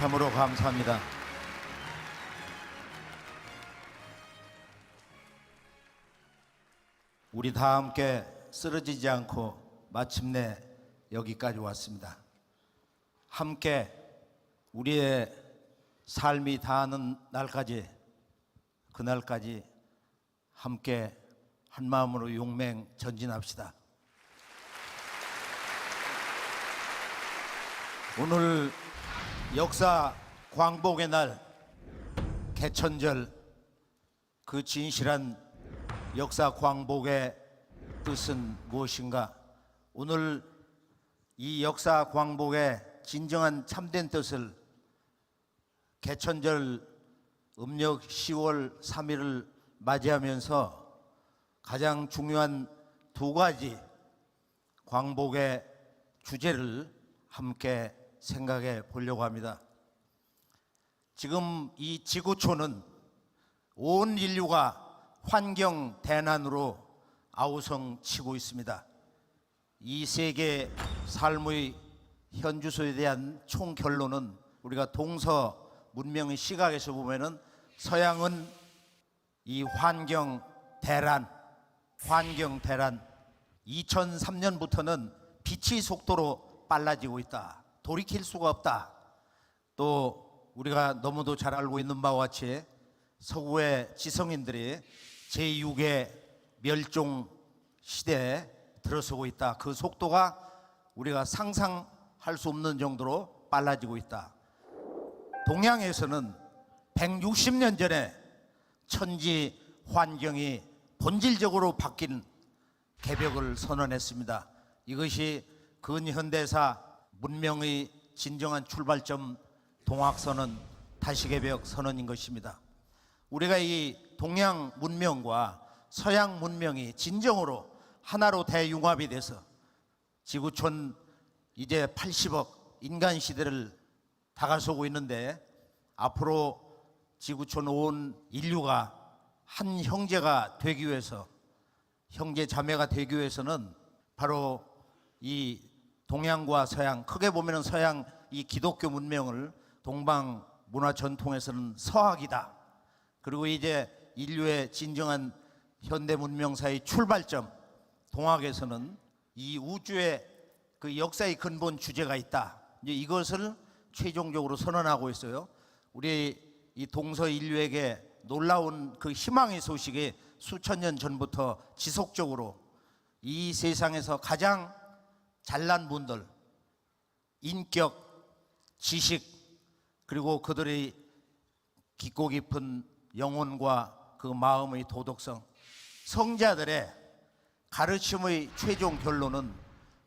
참으로 감사합니다. 우리 다 함께 쓰러지지 않고 마침내 여기까지 왔습니다. 함께 우리의 삶이 다하는 날까지, 그날까지 함께 한 마음으로 용맹 전진합시다. 오늘 역사 광복의 날, 개천절, 그 진실한 역사 광복의 뜻은 무엇인가? 오늘 이 역사 광복의 진정한 참된 뜻을 개천절 음력 10월 3일을 맞이하면서 가장 중요한 두 가지 광복의 주제를 함께 생각해 보려고 합니다. 지금 이 지구촌은 온 인류가 환경 대난으로 아우성치고 있습니다. 이 세계 삶의 현주소에 대한 총 결론은 우리가 동서 문명의 시각에서 보면은 서양은 이 환경 대란 2003년부터는 빛의 속도로 빨라지고 있다. 돌이킬 수가 없다. 또 우리가 너무도 잘 알고 있는 바와 같이 서구의 지성인들이 제6의 멸종 시대에 들어서고 있다. 그 속도가 우리가 상상할 수 없는 정도로 빨라지고 있다. 동양에서는 160년 전에 천지 환경이 본질적으로 바뀐 개벽을 선언했습니다. 이것이 근현대사 문명의 진정한 출발점 동학선언 다시개벽 선언인 것입니다. 우리가 이 동양 문명과 서양 문명이 진정으로 하나로 대융합이 돼서 지구촌 이제 80억 인간 시대를 다가서고 있는데, 앞으로 지구촌 온 인류가 한 형제가 되기 위해서, 형제 자매가 되기 위해서는 바로 이 동양과 서양, 크게 보면은 서양 이 기독교 문명을 동방 문화 전통에서는 서학이다. 그리고 이제 인류의 진정한 현대 문명사의 출발점 동학에서는 이 우주의 그 역사의 근본 주제가 있다. 이제 이것을 최종적으로 선언하고 있어요. 우리 이 동서 인류에게 놀라운 그 희망의 소식이 수천 년 전부터 지속적으로 이 세상에서 가장 잘난 분들, 인격, 지식, 그리고 그들의 깊고 깊은 영혼과 그 마음의 도덕성, 성자들의 가르침의 최종 결론은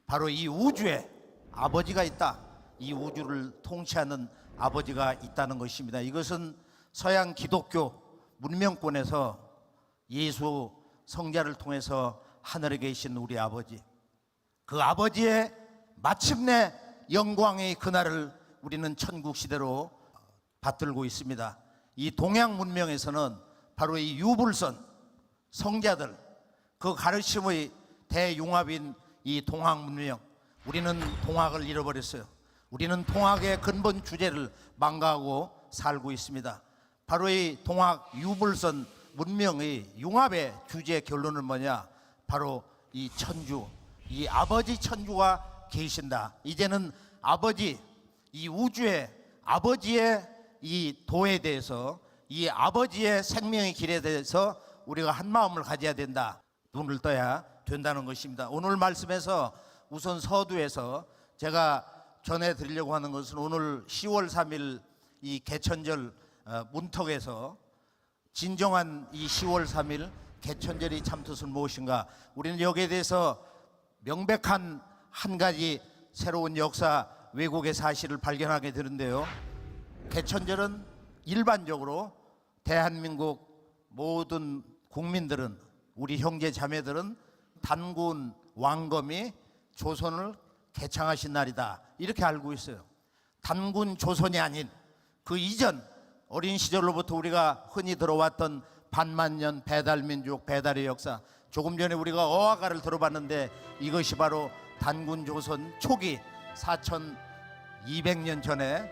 바로 이 우주에 아버지가 있다. 이 우주를 통치하는 아버지가 있다는 것입니다. 이것은 서양 기독교 문명권에서 예수 성자를 통해서 하늘에 계신 우리 아버지, 그 아버지의 마침내 영광의 그날을 우리는 천국 시대로 받들고 있습니다. 이 동양 문명에서는 바로 이 유불선 성자들, 그 가르침의 대융합인 이 동학 문명, 우리는 동학을 잃어버렸어요. 우리는 동학의 근본 주제를 망가하고 살고 있습니다. 바로 이 동학 유불선 문명의 융합의 주제 결론은 뭐냐? 바로 이 천주, 이 아버지 천주가 계신다. 이제는 아버지, 이 우주의 아버지의 이 도에 대해서, 이 아버지의 생명의 길에 대해서 우리가 한 마음을 가져야 된다. 눈을 떠야 된다는 것입니다. 오늘 말씀에서 우선 서두에서 제가 전해드리려고 하는 것은 오늘 10월 3일 이 개천절 문턱에서 진정한 이 10월 3일 개천절이 참뜻은 무엇인가? 우리는 여기에 대해서 명백한 한 가지 새로운 역사 왜곡의 사실을 발견하게 되는데요. 개천절은 일반적으로 대한민국 모든 국민들은, 우리 형제 자매들은 단군 왕검이 조선을 개창하신 날이다, 이렇게 알고 있어요. 단군 조선이 아닌 그 이전 어린 시절로부터 우리가 흔히 들어왔던 반만년 배달민족, 배달의 역사, 조금 전에 우리가 어화가를 들어봤는데 이것이 바로 단군 조선 초기 4200년 전에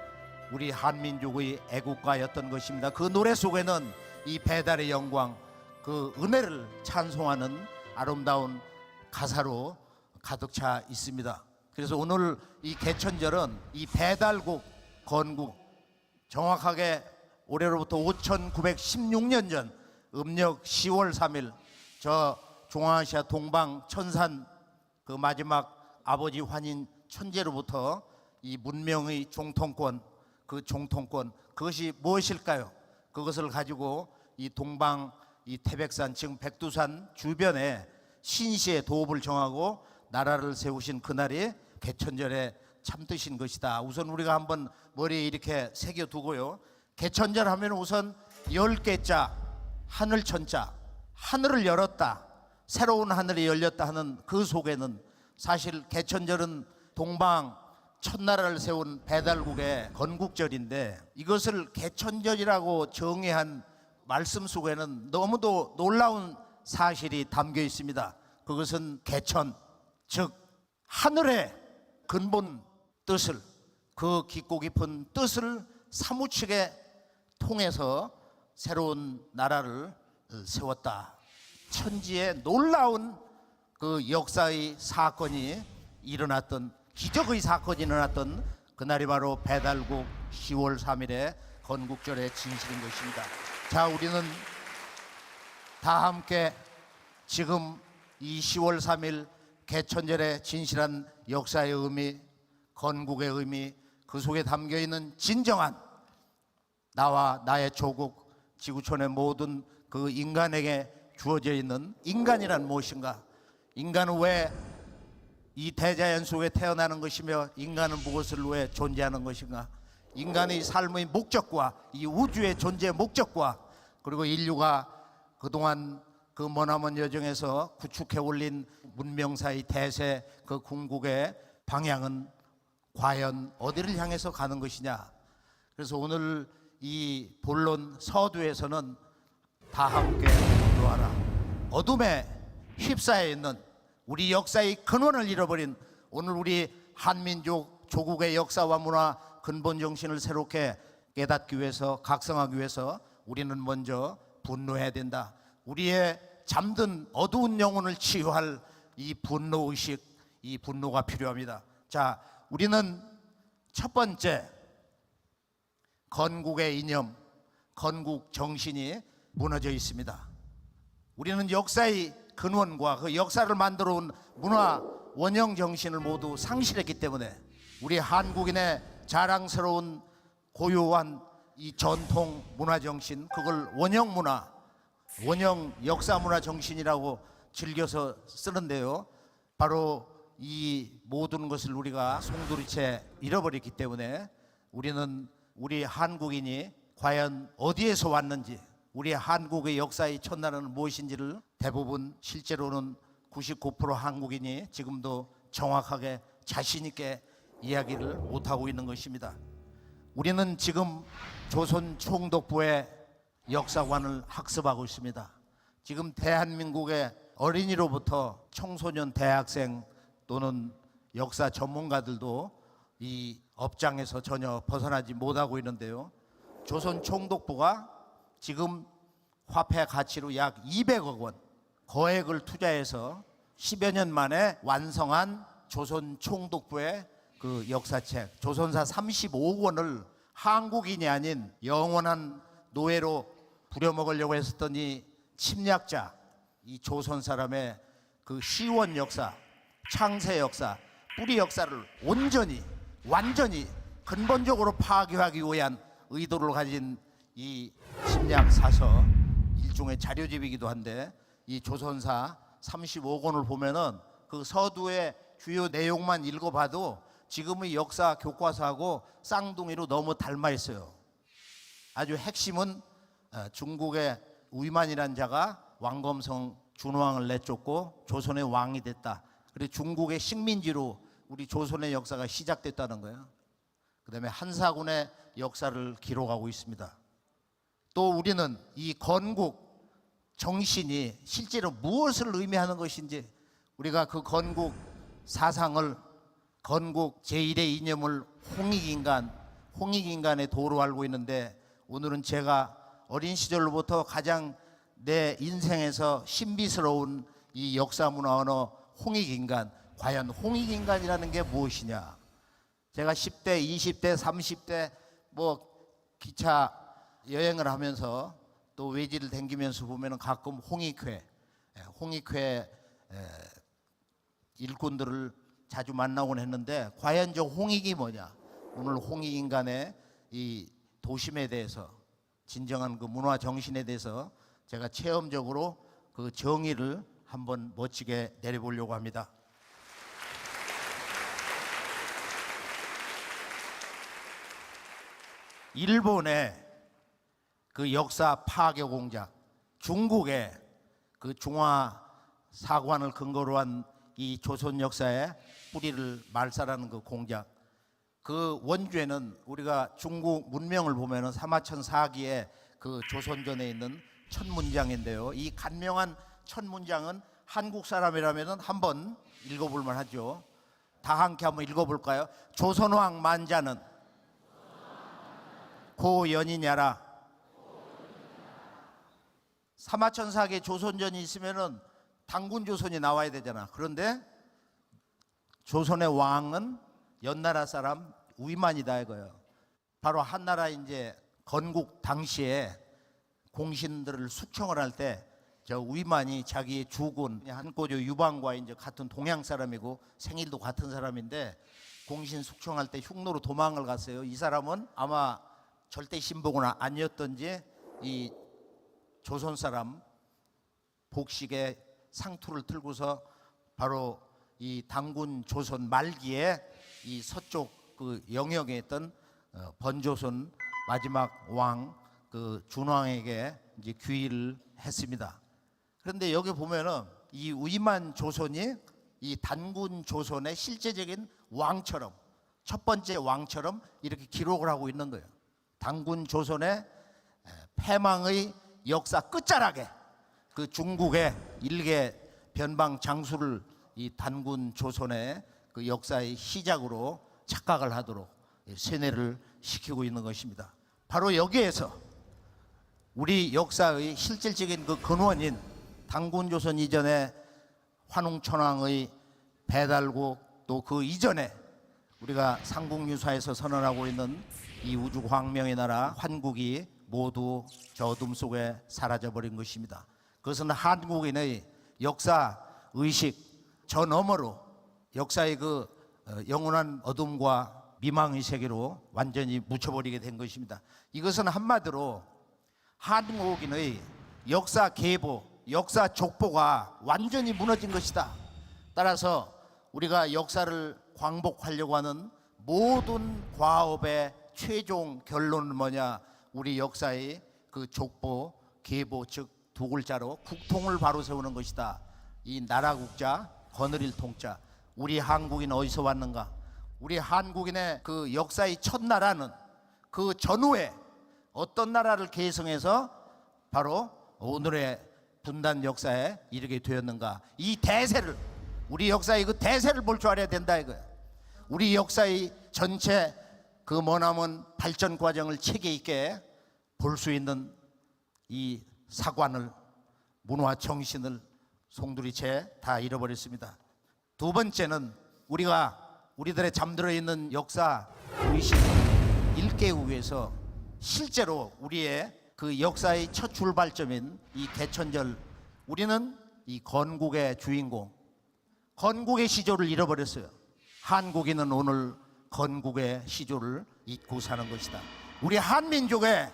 우리 한민족의 애국가였던 것입니다. 그 노래 속에는 이 배달의 영광, 그 은혜를 찬송하는 아름다운 가사로 가득 차 있습니다. 그래서 오늘 이 개천절은 이 배달국 건국, 정확하게 올해로부터 5916년 전 음력 10월 3일 저 중앙아시아 동방 천산 그 마지막 아버지 환인 천재로부터 이 문명의 정통권, 그 정통권, 그것이 무엇일까요? 그것을 가지고 이 동방 이 태백산 지금 백두산 주변에 신시의 도읍을 정하고 나라를 세우신 그날이 개천절에 참드신 것이다. 우선 우리가 한번 머리에 이렇게 새겨두고요. 개천절 하면 우선 10개자 하늘천자, 하늘을 열었다, 새로운 하늘이 열렸다 하는 그 속에는 사실 개천절은 동방 첫나라를 세운 배달국의 건국절인데 이것을 개천절이라고 정의한 말씀 속에는 너무도 놀라운 사실이 담겨 있습니다. 그것은 개천, 즉 하늘의 근본 뜻을, 그 깊고 깊은 뜻을 사무치게 통해서 새로운 나라를 세웠다. 천지에 놀라운 그 역사의 사건이 일어났던, 기적의 사건이 일어났던 그날이 바로 배달국 10월 3일의 건국절의 진실인 것입니다. 자, 우리는 다 함께 지금 이 10월 3일 개천절의 진실한 역사의 의미, 건국의 의미, 그 속에 담겨있는 진정한 나와 나의 조국, 지구촌의 모든 그 인간에게 주어져 있는 인간이란 무엇인가, 인간은 왜 이 대자연 속에 태어나는 것이며 인간은 무엇을 위해 존재하는 것인가, 인간의 삶의 목적과 이 우주의 존재의 목적과 그리고 인류가 그동안 그 머나먼 여정에서 구축해 올린 문명사의 대세, 그 궁극의 방향은 과연 어디를 향해서 가는 것이냐. 그래서 오늘 이 본론 서두에서는 다 함께 기도하라, 어둠에 휩싸여 있는 우리 역사의 근원을 잃어버린 오늘 우리 한민족 조국의 역사와 문화 근본 정신을 새롭게 깨닫기 위해서, 각성하기 위해서 우리는 먼저 분노해야 된다. 우리의 잠든 어두운 영혼을 치유할 이 분노의식, 이 분노가 필요합니다. 자, 우리는 첫 번째 건국의 이념, 건국 정신이 무너져 있습니다. 우리는 역사의 근원과 그 역사를 만들어 온 문화 원형 정신을 모두 상실했기 때문에 우리 한국인의 자랑스러운 고유한 이 전통 문화 정신, 그걸 원형 문화, 원형 역사 문화 정신이라고 즐겨서 쓰는데요, 바로 이 모든 것을 우리가 송두리째 잃어버렸기 때문에 우리는 우리 한국인이 과연 어디에서 왔는지, 우리 한국의 역사의 첫날은 무엇인지를 대부분 실제로는 99% 한국인이 지금도 정확하게 자신 있게 이야기를 못하고 있는 것입니다. 우리는 지금 조선 총독부의 역사관을 학습하고 있습니다. 지금 대한민국의 어린이로부터 청소년, 대학생 또는 역사 전문가들도 이 업장에서 전혀 벗어나지 못하고 있는데요, 조선 총독부가 지금 화폐 가치로 약 200억 원 거액을 투자해서 10여 년 만에 완성한 조선 총독부의 그 역사책 조선사 35권을 한국인이 아닌 영원한 노예로 부려먹으려고 했었던 이 침략자, 이 조선 사람의 그 시원 역사, 창세 역사, 뿌리 역사를 온전히 완전히 근본적으로 파괴하기 위한 의도를 가진 이 침략 사서, 일종의 자료집이기도 한데 이 조선사 35권을 보면은 그 서두의 주요 내용만 읽어봐도 지금의 역사 교과서하고 쌍둥이로 너무 닮아 있어요. 아주 핵심은 중국의 위만이라는 자가 왕검성 준왕을 내쫓고 조선의 왕이 됐다. 그리고 중국의 식민지로 우리 조선의 역사가 시작됐다는 거예요. 그 다음에 한사군의 역사를 기록하고 있습니다. 또 우리는 이 건국 정신이 실제로 무엇을 의미하는 것인지, 우리가 그 건국 사상을, 건국 제1의 이념을 홍익인간, 홍익인간의 도로 알고 있는데, 오늘은 제가 어린 시절로부터 가장 내 인생에서 신비스러운 이 역사 문화 언어 홍익인간, 과연 홍익인간이라는 게 무엇이냐. 제가 10대, 20대, 30대 기차 여행을 하면서 또 외지를 댕기면서 보면 가끔 홍익회 일꾼들을 자주 만나곤 했는데, 과연 저 홍익이 뭐냐. 오늘 홍익인간의 이 도심에 대해서, 진정한 그 문화 정신에 대해서 제가 체험적으로 그 정의를 한번 멋지게 내려보려고 합니다. 일본의 그 역사 파괴 공작, 중국의 그 중화 사관을 근거로 한 이 조선 역사의 뿌리를 말살하는 그 공작, 그 원죄는 우리가 중국 문명을 보면은 사마천사기의 그 조선전에 있는 첫 문장인데요. 이 간명한 첫 문장은 한국 사람이라면은 한번 읽어볼 만하죠. 다 함께 한번 읽어볼까요? 조선왕 만자는 고연이냐라. 사마천사기의 조선전이 있으면은 당군조선이 나와야 되잖아. 그런데 조선의 왕은 연나라 사람 위만이다 이거예요. 바로 한나라 이제 건국 당시에 공신들을 숙청을 할 때 저 위만이 자기의 주군 한꼬조 유방과 이제 같은 동양 사람이고 생일도 같은 사람인데, 공신 숙청할 때 흉노로 도망을 갔어요. 이 사람은 아마 절대 신복은 아니었던지 이 조선 사람 복식의 상투를 틀고서 바로 이 당군 조선 말기에 이 서쪽 그 영역에 있던 번조선 마지막 왕 그 준왕에게 이제 귀의를 했습니다. 그런데 여기 보면은 이 위만 조선이 이 단군 조선의 실제적인 왕처럼, 첫 번째 왕처럼 이렇게 기록을 하고 있는 거예요. 단군 조선의 패망의 역사 끝자락에 그 중국의 일개 변방 장수를 이 단군 조선의 그 역사의 시작으로 착각을 하도록 세뇌를 시키고 있는 것입니다. 바로 여기에서 우리 역사의 실질적인 그 근원인 단군 조선 이전의 환웅천왕의 배달국, 또 그 이전에 우리가 삼국유사에서 선언하고 있는 이 우주 광명의 나라 환국이 모두 저 어둠 속에 사라져버린 것입니다. 그것은 한국인의 역사 의식 저 너머로 역사의 그 영원한 어둠과 미망의 세계로 완전히 묻혀버리게 된 것입니다. 이것은 한마디로 한국인의 역사 계보, 역사 족보가 완전히 무너진 것이다. 따라서 우리가 역사를 광복하려고 하는 모든 과업의 최종 결론은 뭐냐? 우리 역사의 그 족보, 계보, 즉 두 글자로 국통을 바로 세우는 것이다. 이 나라국자, 거느릴 통자. 우리 한국인 어디서 왔는가? 우리 한국인의 그 역사의 첫 나라는 그 전후에 어떤 나라를 계승해서 바로 오늘의 분단 역사에 이르게 되었는가? 이 대세를, 우리 역사의 그 대세를 볼 줄 알아야 된다 이거야. 우리 역사의 전체 그 머나먼 발전 과정을 체계 있게 볼 수 있는 이 사관을, 문화 정신을 송두리째 다 잃어버렸습니다. 두 번째는 우리들의 잠들어 있는 역사 의식을 일깨우기 위해서 실제로 우리의 그 역사의 첫 출발점인 이 개천절, 우리는 이 건국의 주인공, 건국의 시조를 잃어버렸어요. 한국인은 오늘 건국의 시조를 잊고 사는 것이다. 우리 한민족의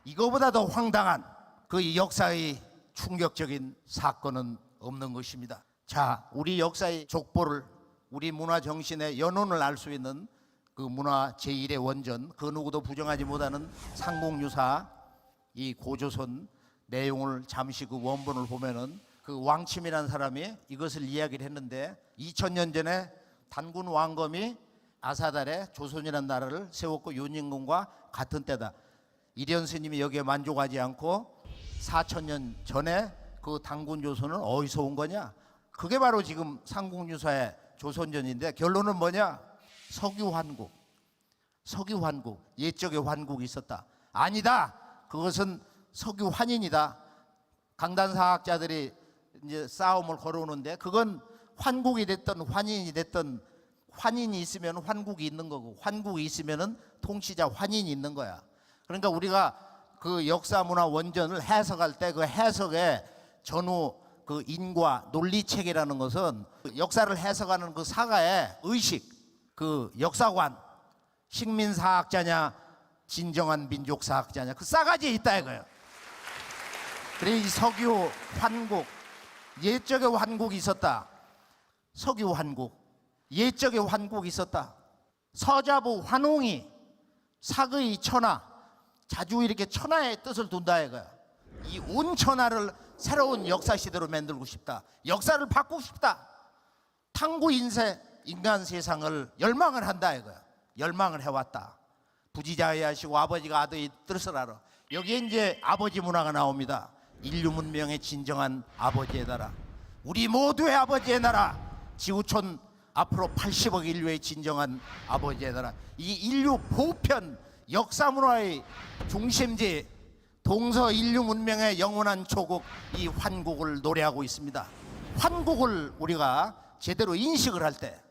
이거보다 더 황당한 그 역사의 충격적인 사건은 없는 것입니다. 자, 우리 역사의 족보를, 우리 문화 정신의 연원을 알 수 있는 그 문화 제1의 원전, 그 누구도 부정하지 못하는 삼국유사 이 고조선 내용을 잠시 그 원본을 보면은 그 왕침이라는 사람이 이것을 이야기를 했는데, 2000년 전에 단군 왕검이 아사달에 조선이라는 나라를 세웠고 윤인공과 같은 때다. 이련 스님이 여기에 만족하지 않고 4000년 전에 그 단군 조선은 어디서 온 거냐? 그게 바로 지금 삼국유사의 조선전인데, 결론은 뭐냐? 석유환국. 석유 환국, 옛적의 환국이 있었다. 아니다. 그것은 석유 환인이다. 강단사학자들이 이제 싸움을 걸어오는데 그건 환국이 됐든 환인이 됐든 환인이 있으면 환국이 있는 거고 환국이 있으면은 통치자 환인이 있는 거야. 그러니까 우리가 그 역사 문화 원전을 해석할 때 그 해석의 전후 그 인과 논리 체계라는 것은 역사를 해석하는 그 사가의 의식, 그 역사관, 식민사학자냐 진정한 민족사학자냐 그 싸가지에 있다 이거예요. 그래 이 석유 환국, 옛적의 환국이 있었다. 석유 환국, 옛적의 환국이 있었다. 서자부 환웅이 사의 천하, 자주 이렇게 천하의 뜻을 둔다 이거야. 이 온 천하를 새로운 역사 시대로 만들고 싶다. 역사를 바꾸고 싶다. 탕구 인세, 인간 세상을 열망을 한다 이거야. 열망을 해왔다. 부지자의하시고 아버지가 아들의 뜻을 알아. 여기에 이제 아버지 문화가 나옵니다. 인류 문명의 진정한 아버지의 나라, 우리 모두의 아버지의 나라, 지구촌 앞으로 80억 인류의 진정한 아버지의 나라. 이 인류 보편 역사 문화의 중심지, 동서 인류 문명의 영원한 조국, 이 환국을 노래하고 있습니다. 환국을 우리가 제대로 인식을 할 때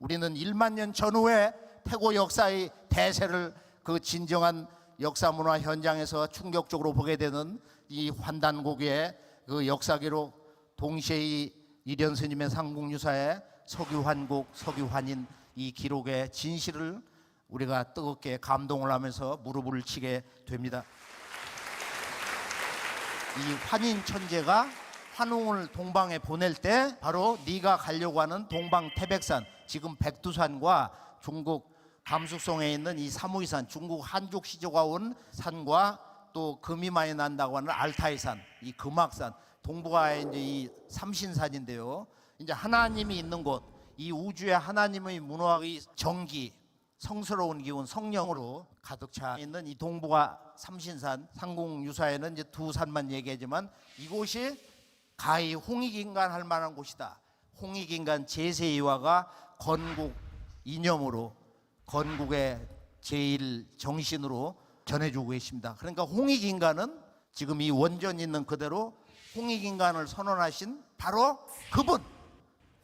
우리는 1만 년 전후의 태고 역사의 대세를 그 진정한 역사 문화 현장에서 충격적으로 보게 되는 이 환단곡의 그 역사 기록, 동시에 이 이련 스님의 상국유사의 석유 환국, 석유 환인 이 기록의 진실을 우리가 뜨겁게 감동을 하면서 무릎을 치게 됩니다. 이 환인 천재가 환웅을 동방에 보낼 때 바로 네가 가려고 하는 동방 태백산, 지금 백두산과 중국 감수성에 있는 이 사무이산, 중국 한족 시조가 온 산과 또 금이 많이 난다고 하는 알타이산, 이 금악산, 동북아의 이제 이 삼신산인데요. 이제 하나님이 있는 곳, 이 우주에 하나님의 문화의 정기, 성스러운 기운, 성령으로 가득 차 있는 이 동북아 삼신산 상공유사에는 이제 두 산만 얘기하지만 이곳이 가히 홍익인간 할 만한 곳이다. 홍익인간 제세이화가 건국 이념으로 건국의 제일 정신으로 전해주고 계십니다. 그러니까 홍익인간은 지금 이 원전 있는 그대로 홍익인간을 선언하신 바로 그분,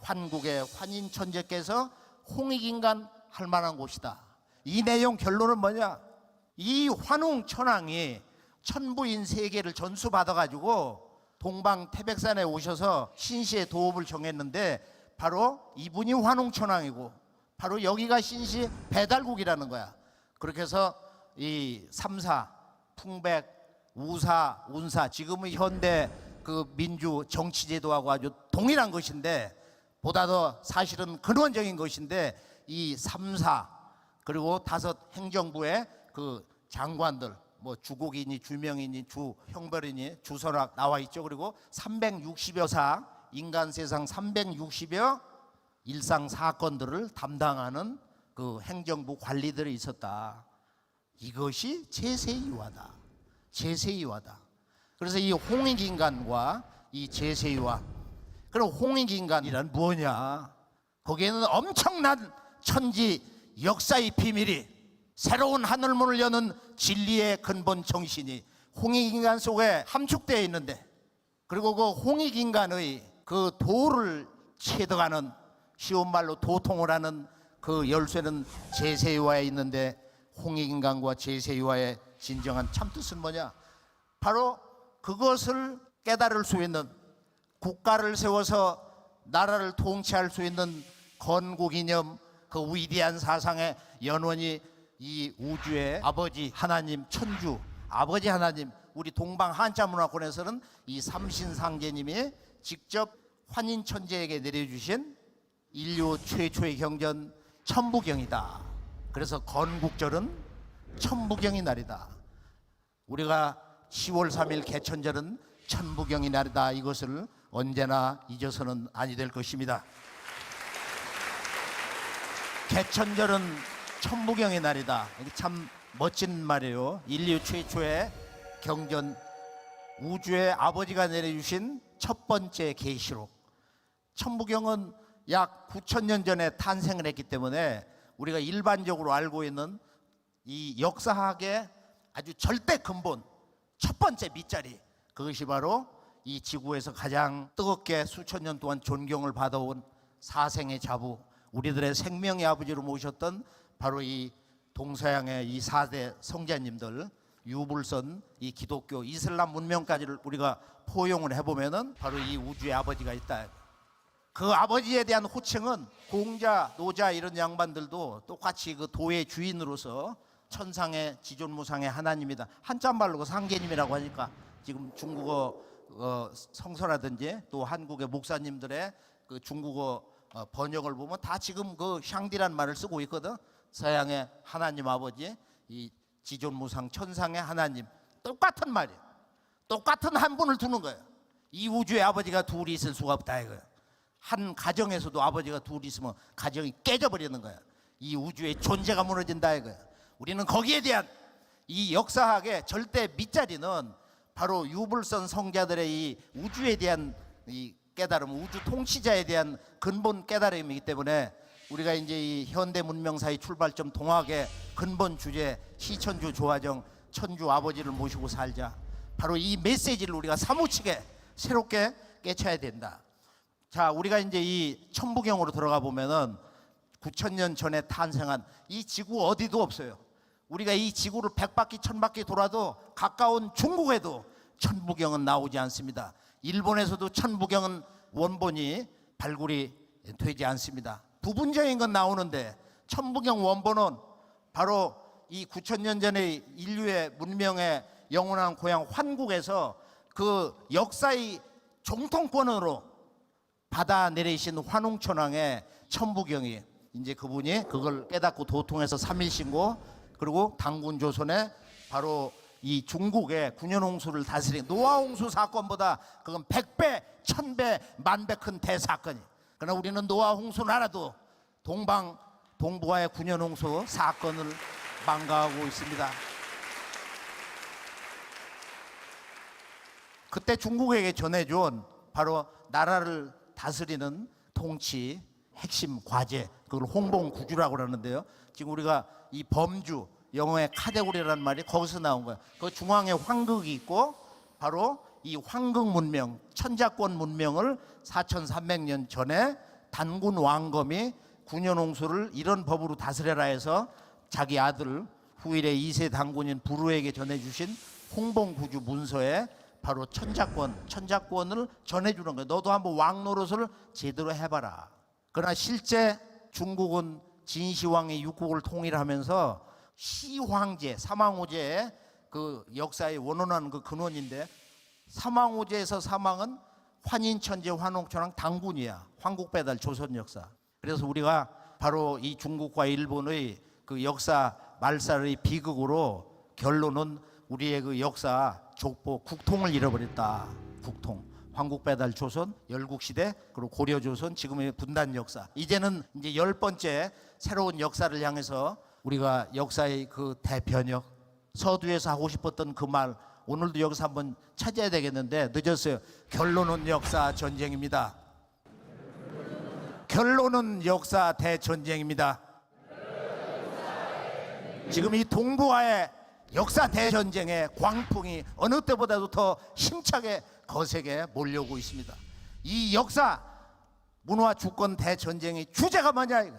환국의 환인천재께서 홍익인간 할 만한 곳이다. 이 내용 결론은 뭐냐? 이 환웅천왕이 천부인 세계를 전수받아가지고 동방 태백산에 오셔서 신시의 도읍을 정했는데 바로 이분이 환웅천왕이고 바로 여기가 신시 배달국이라는 거야. 그렇게 해서 이 삼사, 풍백, 우사, 운사, 지금의 현대 그 민주 정치 제도하고 아주 동일한 것인데 보다 더 사실은 근원적인 것인데 이 삼사 그리고 5 행정부의 그 장관들 뭐 주곡이니 주명이니 주형벌이니 주선학 나와 있죠. 그리고 360여 사 인간 세상 360여 일상 사건들을 담당하는 그 행정부 관리들이 있었다. 이것이 제세이화다. 제세이화다. 그래서 이 홍익인간과 이 제세이화, 그럼 홍익인간이란 뭐냐? 거기에는 엄청난 천지 역사의 비밀이, 새로운 하늘문을 여는 진리의 근본 정신이 홍익인간 속에 함축되어 있는데, 그리고 그 홍익인간의 그 도를 체득하는, 쉬운 말로 도통을 하는 그 열쇠는 제세이화에 있는데, 홍익인간과 제세이화의 진정한 참뜻은 뭐냐? 바로 그것을 깨달을 수 있는, 국가를 세워서 나라를 통치할 수 있는 건국이념, 그 위대한 사상의 연원이 이 우주의 아버지 하나님, 천주 아버지 하나님, 우리 동방 한자문화권에서는 이 삼신상제님이 직접 환인천재에게 내려주신 인류 최초의 경전 천부경이다. 그래서 건국절은 천부경의 날이다. 우리가 10월 3일 개천절은 천부경의 날이다. 이것을 언제나 잊어서는 아니 될 것입니다. 개천절은 천부경의 날이다. 참 멋진 말이에요. 인류 최초의 경전, 우주의 아버지가 내려주신 첫 번째 계시록. 천부경은 약 9,000년 전에 탄생을 했기 때문에 우리가 일반적으로 알고 있는 이 역사학의 아주 절대 근본 첫 번째 밑자리, 그것이 바로 이 지구에서 가장 뜨겁게 수천 년 동안 존경을 받아온 사생의 자부, 우리들의 생명의 아버지로 모셨던 바로 이 동서양의 이 4대 성자님들, 유불선, 이 기독교, 이슬람 문명까지를 우리가 포용을 해보면은 바로 이 우주의 아버지가 있다. 그 아버지에 대한 호칭은 공자, 노자 이런 양반들도 똑같이 그 도의 주인으로서 천상의 지존무상의 하나님이다. 한자말로 그 상계님이라고 하니까 지금 중국어 성서라든지 또 한국의 목사님들의 그 중국어 번역을 보면 다 지금 그 샹디란 말을 쓰고 있거든. 서양의 하나님 아버지, 이 지존무상 천상의 하나님, 똑같은 말이에요. 똑같은 한 분을 두는 거예요. 이 우주의 아버지가 둘이 있을 수가 없다 이거예요. 한 가정에서도 아버지가 둘이 있으면 가정이 깨져버리는 거예요. 이 우주의 존재가 무너진다 이거예요. 우리는 거기에 대한 이 역사학의 절대 밑자리는 바로 유불선 성자들의 이 우주에 대한 이 깨달음, 우주 통치자에 대한 근본 깨달음이기 때문에 우리가 이제 이 현대 문명사의 출발점 동학의 근본 주제 시천주 조화정 천주 아버지를 모시고 살자, 바로 이 메시지를 우리가 사무치게 새롭게 깨쳐야 된다. 자, 우리가 이제 이 천부경으로 들어가 보면은 9,000년 전에 탄생한 이 지구 어디도 없어요. 우리가 이 지구를 100바퀴 1000바퀴 돌아도 가까운 중국에도 천부경은 나오지 않습니다. 일본에서도 천부경은 원본이 발굴이 되지 않습니다. 부분적인 건 나오는데 천부경 원본은 바로 이 9,000년 전의 인류의 문명의 영원한 고향 환국에서 그 역사의 정통권으로 받아내리신 환웅천왕의 천부경이, 이제 그분이 그걸 깨닫고 도통해서 삼일신고, 그리고 당군조선에 바로 이 중국의 9년 홍수를 다스린 노아홍수 사건보다 그건 100배, 1000배, 만배 큰 대사건이. 그러나 우리는 노아홍수는 알아도 동부와의 9년 홍수 사건을 망가하고 있습니다. 그때 중국에게 전해준 바로 나라를 다스리는 통치 핵심 과제, 그걸 홍봉구주라고 그러는데요. 지금 우리가 이 범주, 영어의 카테고리라는 말이 거기서 나온 거예요. 그 중앙에 황극이 있고 바로 이 황극 문명, 천자권 문명을 4300년 전에 단군 왕검이 9년 홍수를 이런 법으로 다스려라 해서 자기 아들 후일의 2세 단군인 부루에게 전해주신 홍봉구주 문서에 바로 천자권을 전해주는 거예요. 너도 한번 왕 노릇을 제대로 해봐라. 그러나 실제 중국은 진시황이 육국을 통일하면서 시황제, 사망오제의 그 역사의 원원한 그 근원인데, 사망오제에서 사망은 환인천재 환웅천왕 당군이야. 황국배달 조선 역사. 그래서 우리가 바로 이 중국과 일본의 그 역사 말살의 비극으로 결론은 우리의 그 역사 족보 국통을 잃어버렸다. 국통. 황국배달 조선, 열국시대, 그리고 고려조선, 지금의 분단 역사. 이제는 이제 10번째 새로운 역사를 향해서 우리가 역사의 그 대변역, 서두에서 하고 싶었던 그 말 오늘도 여기서 한번 찾아야 되겠는데 늦었어요. 결론은 역사 전쟁입니다. 결론은 역사 대전쟁입니다. 지금 이 동부와의 역사 대전쟁의 광풍이 어느 때보다도 더 힘차게 거세게 몰려오고 있습니다. 이 역사 문화 주권 대전쟁의 주제가 뭐냐 이거.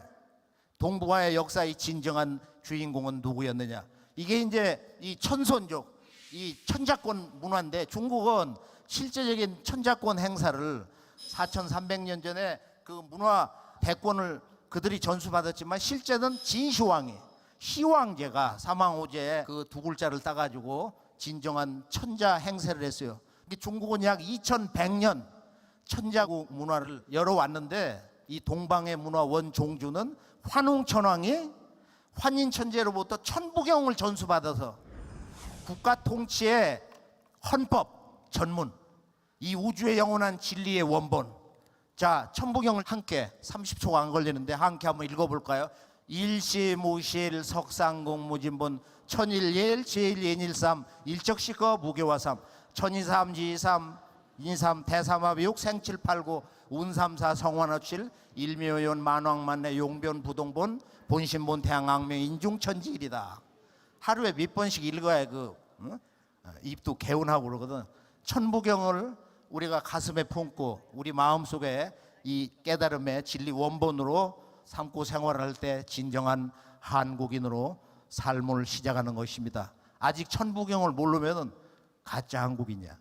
동부와의 역사의 진정한 주인공은 누구였느냐. 이게 이제 이 천손족, 이 천자권 문화인데, 중국은 실제적인 천자권 행사를 4300년 전에 그 문화 대권을 그들이 전수받았지만 실제는 진시황이, 시황제가 사망오제에 그 두 글자를 따가지고 진정한 천자 행세를 했어요. 중국은 약 2100년 천자국 문화를 열어왔는데, 이 동방의 문화 원종주는 환웅천왕이 환인천재로부터 천부경을 전수받아서 국가 통치의 헌법 전문, 이 우주의 영원한 진리의 원본. 자, 천부경을 함께 30초가 안 걸리는데 함께 한번 읽어볼까요? 일시무실 석상공무진본 천일예일 제일예인일삼 일적시거 무교화삼 천이삼 지삼 인삼 대삼합육 생칠팔구 운삼사 성환어칠 일묘연 만왕만내 용변 부동본 본신본 태양악명 인중천지일이다. 하루에 몇 번씩 읽어야 입도 개운하고 그러거든. 천부경을 우리가 가슴에 품고 우리 마음속에 이 깨달음의 진리 원본으로 삼고 생활할 때 진정한 한국인으로 삶을 시작하는 것입니다. 아직 천부경을 모르면 가짜 한국인이야.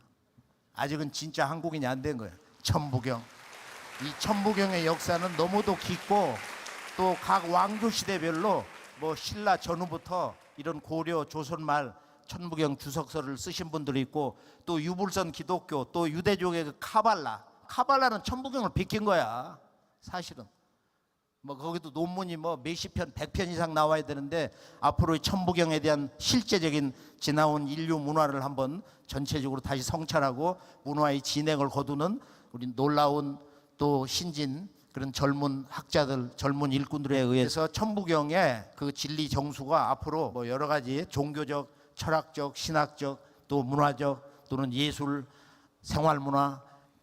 아직은 진짜 한국인이 안 된 거예요. 천부경. 이 천부경의 역사는 너무도 깊고 또 각 왕조 시대별로 뭐 신라 전후부터 이런 고려 조선말 천부경 주석서를 쓰신 분들이 있고 또 유불선 기독교 또 유대족의 그 카발라는 천부경을 비킨 거야. 사실은 뭐 거기도 논문이 뭐 몇십 편, 100편 이상 나와야 되는데 앞으로 천부경에 대한 실제적인 지나온 인류 문화를 한번 전체적으로 다시 성찰하고 문화의 진행을 거두는 우리 놀라운 또 신진 그런 젊은 학자들, 젊은 일꾼들에 의해서 천부경의 그 진리 정수가 앞으로 뭐 여러 가지 종교적, 철학적, 신학적 또 문화적 또는 예술, 생활문화,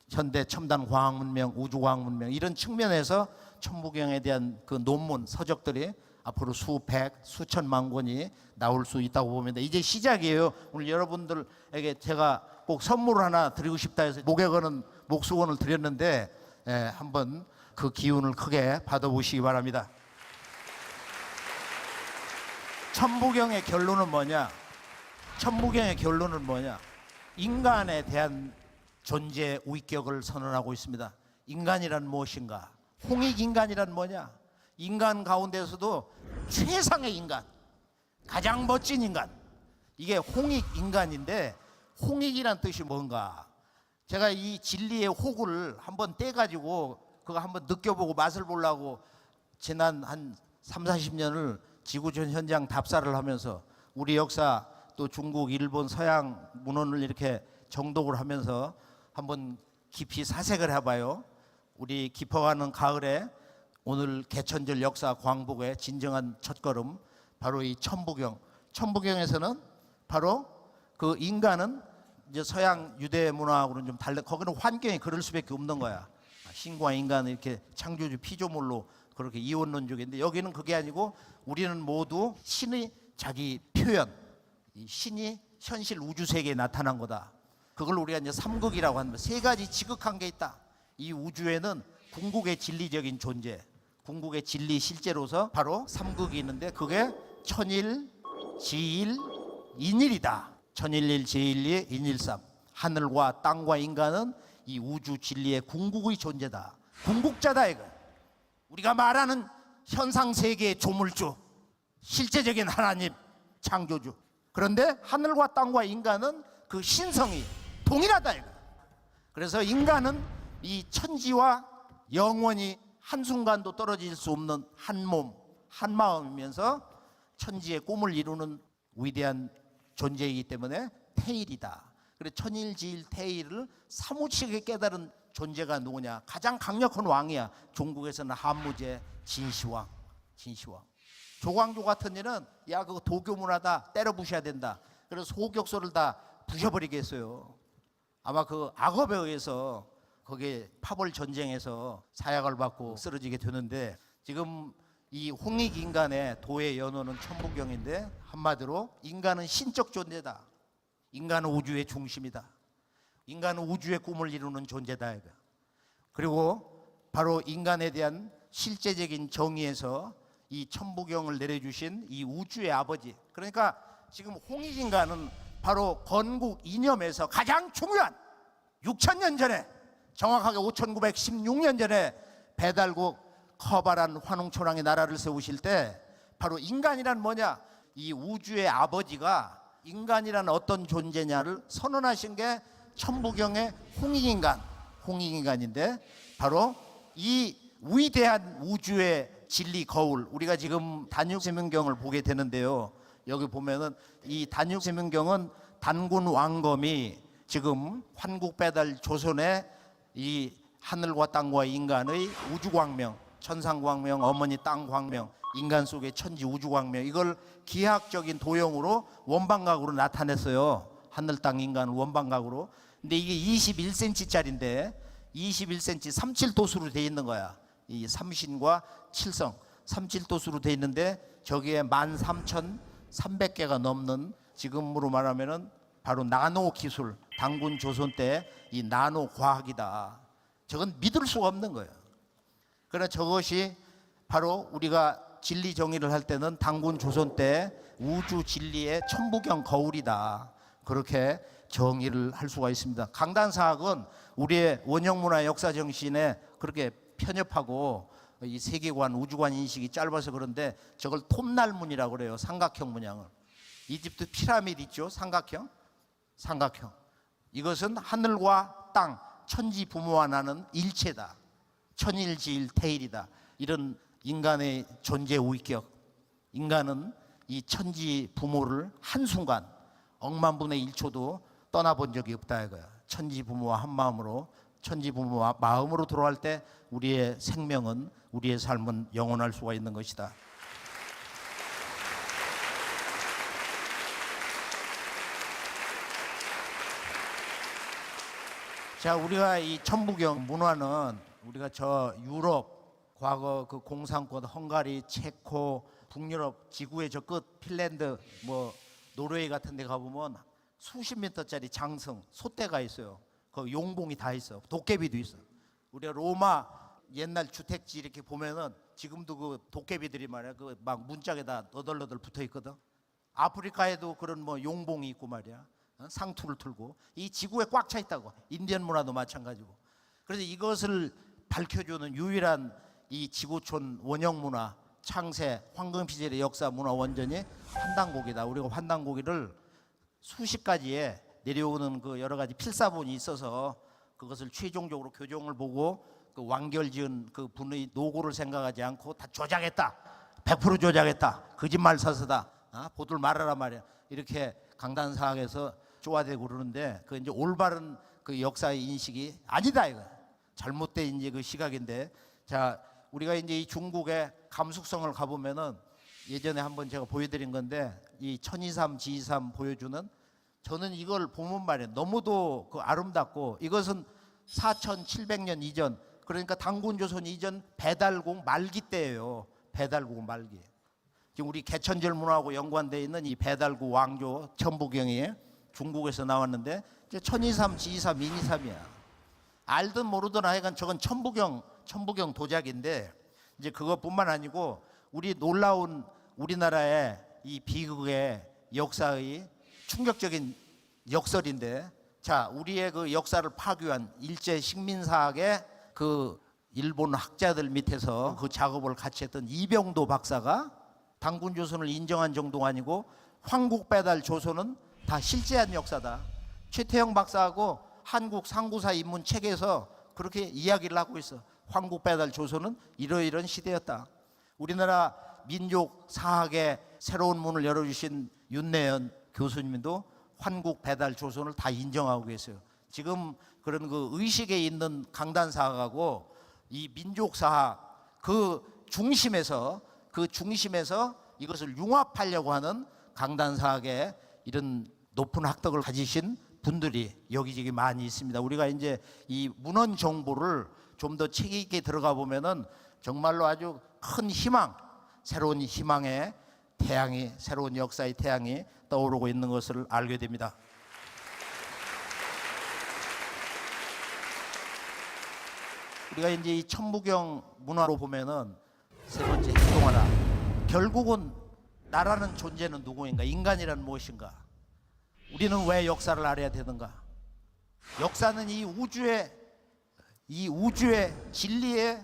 현대 첨단 과학 문명, 우주 과학 문명 이런 측면에서 천부경에 대한 그 논문, 서적들이 앞으로 수백, 수천만 권이 나올 수 있다고 봅니다. 이제 시작이에요. 오늘 여러분들에게 제가 꼭 선물을 하나 드리고 싶다 해서 목에 거는 목수건을 드렸는데 한번 그 기운을 크게 받아보시기 바랍니다. 천부경의 결론은 뭐냐? 천부경의 결론은 뭐냐? 인간에 대한 존재 위격을 선언하고 있습니다. 인간이란 무엇인가? 홍익인간이란 뭐냐? 인간 가운데서도 최상의 인간, 가장 멋진 인간, 이게 홍익인간인데 홍익이란 뜻이 뭔가? 제가 이 진리의 호구를 한번 떼가지고 그거 한번 느껴보고 맛을 보려고 지난 한 3, 40년을 지구촌 현장 답사를 하면서 우리 역사 또 중국, 일본, 서양 문헌을 이렇게 정독을 하면서 한번 깊이 사색을 해봐요. 우리 깊어가는 가을에 오늘 개천절 역사 광복의 진정한 첫걸음 바로 이 천부경. 천부경에서는 바로 그 인간은 이제 서양 유대 문화하고는 좀 달라. 거기는 환경이 그럴 수밖에 없는 거야. 신과 인간은 이렇게 창조주 피조물로 그렇게 이원론적인데 여기는 그게 아니고 우리는 모두 신의 자기 표현, 이 신이 현실 우주 세계에 나타난 거다. 그걸 우리가 이제 삼극이라고 하는 세 가지 지극한 게 있다. 이 우주에는 궁극의 진리적인 존재, 궁극의 진리 실제로서 바로 삼극이 있는데 그게 천일, 지일, 인일이다. 천일일, 제일리, 인일삼. 하늘과 땅과 인간은 이 우주 진리의 궁극의 존재다. 궁극자다 이거. 우리가 말하는 현상 세계의 조물주, 실제적인 하나님, 창조주. 그런데 하늘과 땅과 인간은 그 신성이 동일하다 이거. 그래서 인간은 이 천지와 영원히 한순간도 떨어질 수 없는 한 몸, 한 마음이면서 천지의 꿈을 이루는 위대한 존재이기 때문에 태일이다. 그래서 천일지일 태일을 사무치게 깨달은 존재가 누구냐? 가장 강력한 왕이야. 중국에서는 한무제 진시황. 조광조 같은 일은 야 그거 도교 문화다, 때려 부셔야 된다. 그래서 소격소를 다 부셔버리겠어요. 아마 그 악업에 의해서 거기에 파벌 전쟁에서 사약을 받고 쓰러지게 되는데 지금 이 홍익인간의 도의 연호는 천부경인데 한마디로 인간은 신적 존재다. 인간은 우주의 중심이다. 인간은 우주의 꿈을 이루는 존재다. 그리고 바로 인간에 대한 실제적인 정의에서 이 천부경을 내려주신 이 우주의 아버지. 그러니까 지금 홍익인간은 바로 건국 이념에서 가장 중요한 6,000년 전에 정확하게 5,916년 전에 배달국 커바란 환웅초랑의 나라를 세우실 때 바로 인간이란 뭐냐? 이 우주의 아버지가 인간이란 어떤 존재냐를 선언하신 게 천부경의 홍익인간인데 바로 이 위대한 우주의 진리 거울, 우리가 지금 단육세명경을 보게 되는데요. 여기 보면은 이 단육세명경은 단군 왕검이 지금 환국배달 조선의 이 하늘과 땅과 인간의 우주광명, 천상광명, 어머니 땅광명, 인간 속의 천지 우주광명, 이걸 기하학적인 도형으로 원방각으로 나타냈어요. 하늘 땅 인간을 원방각으로. 근데 이게 21cm짜리인데 21cm 37도수로 돼 있는 거야. 이 삼신과 칠성 37도수로 돼 있는데 저기에 13,000 300개가 넘는, 지금으로 말하면은 바로 나노 기술, 당군 조선 때 이 나노 과학이다. 저건 믿을 수가 없는 거예요. 그러나 저것이 바로 우리가 진리 정의를 할 때는 당군 조선 때 우주 진리의 천부경 거울이다. 그렇게 정의를 할 수가 있습니다. 강단사학은 우리의 원형문화 역사 정신에 그렇게 편협하고 이 세계관, 우주관 인식이 짧아서 그런데 저걸 톱날문이라고 그래요. 삼각형 문양을. 이집트 피라미드 있죠? 삼각형. 이것은 하늘과 땅, 천지 부모와 나는 일체다. 천일지일태일이다. 이런 인간의 존재 우위격. 인간은 이 천지 부모를 한순간 억만분의 1초도 떠나본 적이 없다 이거야. 천지 부모와 한마음으로, 천지 부모와 마음으로 돌아갈 때 우리의 생명은, 우리의 삶은 영원할 수가 있는 것이다. 자, 우리가 이 천부경 문화는 우리가 저 유럽, 과거 그 공산권 헝가리, 체코, 북유럽 지구의 저 끝 핀란드, 뭐 노르웨이 같은 데 가보면 수십 미터짜리 장성, 솥대가 있어요. 그 용봉이 다 있어. 도깨비도 있어. 우리가 로마 옛날 주택지 이렇게 보면은 지금도 그 도깨비들이 말이야. 그 막 문짝에다 너덜너덜 붙어 있거든. 아프리카에도 그런 뭐 용봉이 있고 말이야. 상투를 틀고. 이 지구에 꽉 차 있다고. 인디언 문화도 마찬가지고. 그래서 이것을 밝혀주는 유일한 이 지구촌 원형 문화, 창세, 황금시절의 역사 문화 원전이 환단고기다. 우리가 환단고기를 수십 가지의 내려오는 그 여러 가지 필사본이 있어서 그것을 최종적으로 교정을 보고 그 완결지은 그 분의 노고를 생각하지 않고 다 조작했다. 100% 조작했다. 거짓말 사서다. 보들 말하라 말이야. 이렇게 강단사학에서 쪼아대고 그러는데 그 이제 올바른 그 역사의 인식이 아니다 이거. 잘못된 이제 그 시각인데, 자, 우리가 이제 이 중국의 감숙성을 가보면은 예전에 한번 제가 보여드린 건데 이 천이삼 지이삼 보여주는, 저는 이걸 보면 말이에요. 너무도 그 아름답고, 이것은 4700년 이전, 그러니까 당군조선 이전 배달공 말기 때예요. 배달국 말기. 지금 우리 개천절 문화하고 연관되어 있는 이 배달국 왕조 천부경이 중국에서 나왔는데 이제 천이삼 지이삼 인이삼이야. 알든 모르든 하여간 저건 천부경 도자기인데, 이제 그것뿐만 아니고 우리 놀라운 우리나라의 이 비극의 역사의 충격적인 역설인데, 자, 우리의 그 역사를 파괴한 일제 식민사학의 그 일본 학자들 밑에서 그 작업을 같이 했던 이병도 박사가 당군조선을 인정한 정도가 아니고 황국배달 조선은 다 실제한 역사다. 최태영 박사하고 한국 상구사 입문 책에서 그렇게 이야기를 하고 있어. 황국배달 조선은 이러이러한 시대였다. 우리나라 민족 사학의 새로운 문을 열어주신 윤내연 교수님도 황국배달 조선을 다 인정하고 계세요. 지금 그런 그 의식에 있는 강단사학하고 이 민족사학 그 중심에서 이것을 융합하려고 하는 강단사학의 이런 높은 학덕을 가지신 분들이 여기저기 많이 있습니다. 우리가 이제 이 문헌 정보를 좀 더 책 있게 들어가 보면은 정말로 아주 큰 희망, 새로운 희망의 태양이, 새로운 역사의 태양이 떠오르고 있는 것을 알게 됩니다. 우리가 이제 이 천부경 문화로 보면은 세 번째, 행동하라. 결국은 나라는 존재는 누구인가? 인간이란 무엇인가? 우리는 왜 역사를 알아야 되는가? 역사는 이 우주의 진리의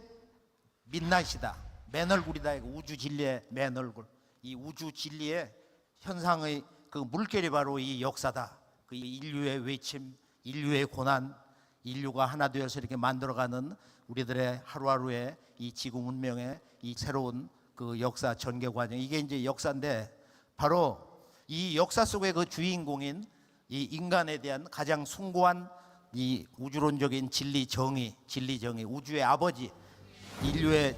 민낯이다. 맨 얼굴이다. 이거 우주 진리의 맨 얼굴. 이 우주 진리의 현상의 그 물결이 바로 이 역사다. 그 인류의 외침, 인류의 고난, 인류가 하나 되어서 이렇게 만들어가는 우리들의 하루하루의 이 지구 문명의 이 새로운 그 역사 전개 과정, 이게 이제 역사인데, 바로 이 역사 속의 그 주인공인 이 인간에 대한 가장 숭고한 이 우주론적인 진리 정의, 우주의 아버지, 인류의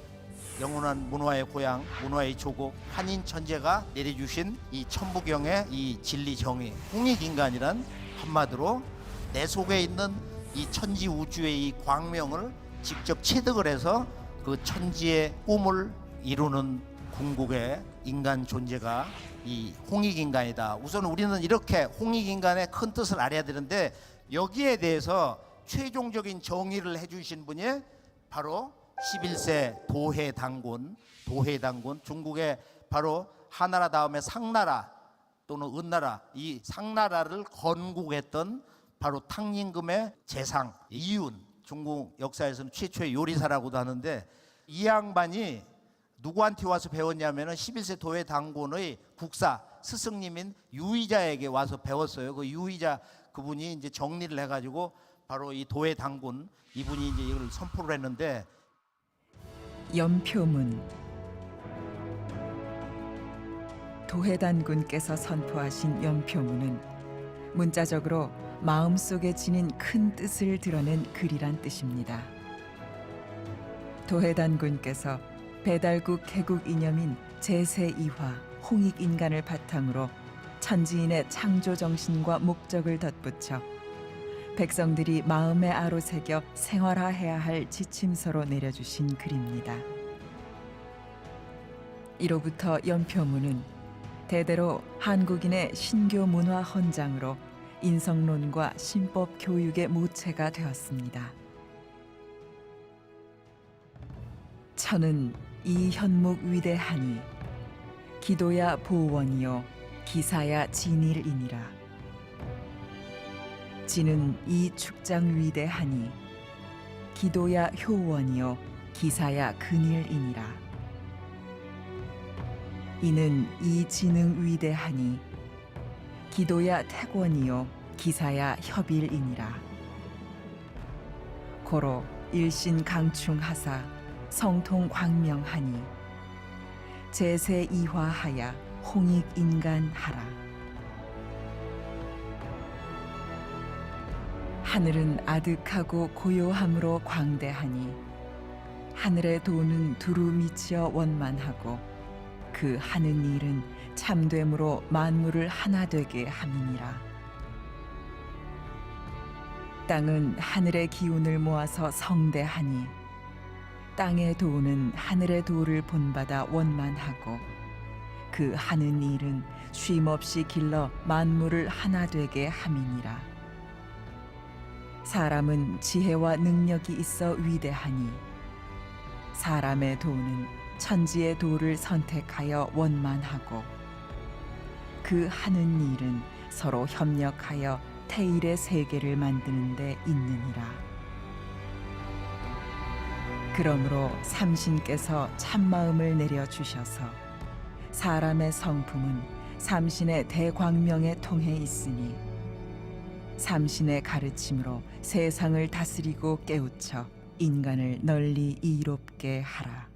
영원한 문화의 고향, 문화의 조국, 한인 천재가 내려주신 이 천부경의 이 진리 정의, 홍익인간이란 한마디로 내 속에 있는 이 천지 우주의 이 광명을 직접 체득을 해서 그 천지의 꿈을 이루는 궁극의 인간 존재가 이 홍익인간이다. 우선 우리는 이렇게 홍익인간의 큰 뜻을 알아야 되는데, 여기에 대해서 최종적인 정의를 해주신 분이 바로 11세 도해당군, 중국의 바로 하나라 다음에 상나라 또는 은나라, 이 상나라를 건국했던 바로 탕림금의 재상 이윤, 중국 역사에서는 최초의 요리사라고도 하는데, 이 양반이 누구한테 와서 배웠냐면은 11세 도해당군의 국사 스승님인 유의자에게 와서 배웠어요. 그 유의자 그분이 이제 정리를 해가지고 바로 이 도해당군 이분이 이제 이걸 선포를 했는데, 연표문. 도해단군께서 선포하신 연표문은 문자적으로 마음속에 지닌 큰 뜻을 드러낸 글이란 뜻입니다. 도해단군께서 배달국 개국 이념인 제세이화 홍익인간을 바탕으로 천지인의 창조 정신과 목적을 덧붙여 백성들이 마음에 아로새겨 생활화해야 할 지침서로 내려주신 글입니다. 이로부터 연표문은 대대로 한국인의 신교 문화 헌장으로 인성론과 신법 교육의 모체가 되었습니다. 천은 이 현목 위대하니 기도야 보원이요 기사야 진일이니라. 지는 이 축장 위대하니 기도야 효원이요 기사야 근일이니라. 이는 이 지능 위대하니 기도야 태권이요 기사야 협일이니라. 고로 일신 강충하사 성통 광명하니 제세 이화하야 홍익 인간하라. 하늘은 아득하고 고요함으로 광대하니 하늘의 도는 두루 미치어 원만하고 그 하는 일은 참됨으로 만물을 하나 되게 함이니라. 땅은 하늘의 기운을 모아서 성대하니 땅의 도는 하늘의 도를 본받아 원만하고 그 하는 일은 쉼없이 길러 만물을 하나 되게 함이니라. 사람은 지혜와 능력이 있어 위대하니 사람의 도는 천지의 도를 선택하여 원만하고 그 하는 일은 서로 협력하여 태일의 세계를 만드는 데 있느니라. 그러므로 삼신께서 참마음을 내려주셔서 사람의 성품은 삼신의 대광명에 통해 있으니 삼신의 가르침으로 세상을 다스리고 깨우쳐 인간을 널리 이롭게 하라.